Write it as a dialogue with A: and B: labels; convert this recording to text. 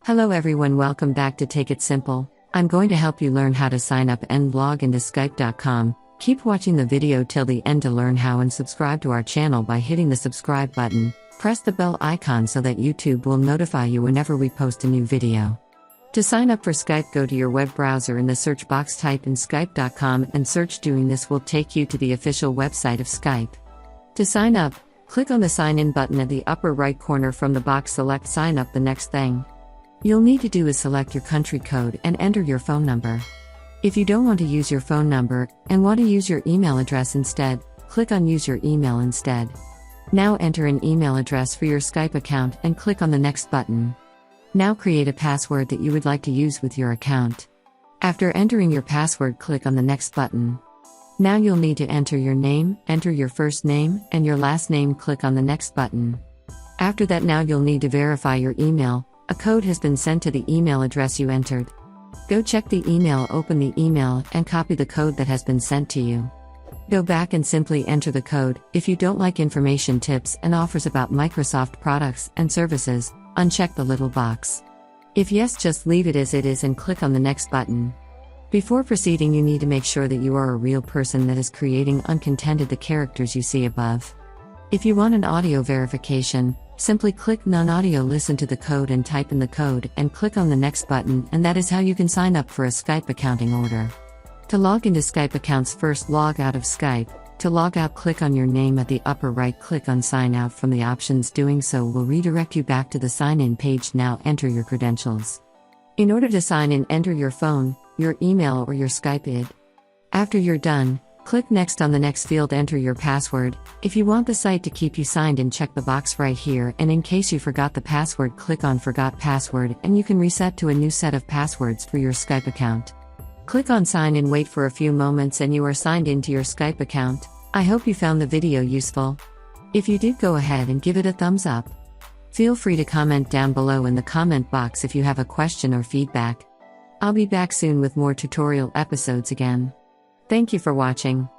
A: Hello everyone, welcome back to Take It Simple. I'm going to help you learn how to sign up and log into Skype.com. Keep watching the video till the end to learn how, and subscribe to our channel by hitting the subscribe button. Press the bell icon so that YouTube will notify you whenever we post a new video. To sign up for Skype, go to your web browser. In the search box type in Skype.com and search. Doing this will take you to the official website of Skype. To sign up, click on the sign in button at the upper right corner. From the box, select sign up. The next thing you'll need to do is select your country code and enter your phone number. If you don't want to use your phone number and want to use your email address instead, click on use your email instead. Now enter an email address for your Skype account and click on the next button. Now create a password that you would like to use with your account. After entering your password, click on the next button. Now you'll need to enter your name, enter your first name and your last name. Click on the next button. After that, now you'll need to verify your email. A code has been sent to the email address you entered. Go check the email, open the email, and copy the code that has been sent to you. Go back and simply enter the code. If you don't like information, tips, and offers about Microsoft products and services, uncheck the little box. If yes, just leave it as it is and click on the next button. Before proceeding, you need to make sure that you are a real person that is creating uncontented the characters you see above. If you want an audio verification, simply click non-audio, listen to the code and type in the code and click on the next button, and that is how you can sign up for a Skype accounting order. To log into Skype accounts, first log out of Skype. To log out, click on your name at the upper right, click on sign out from the options. Doing so will redirect you back to the sign in page. Now enter your credentials. In order to sign in, enter your phone, your email or your Skype ID. After you're done, click next on the next field, enter your password. If you want the site to keep you signed in, check the box right here, and in case you forgot the password, click on forgot password and you can reset to a new set of passwords for your Skype account. Click on sign in, wait for a few moments and you are signed into your Skype account. I hope you found the video useful. If you did, go ahead and give it a thumbs up. Feel free to comment down below in the comment box if you have a question or feedback. I'll be back soon with more tutorial episodes again. Thank you for watching.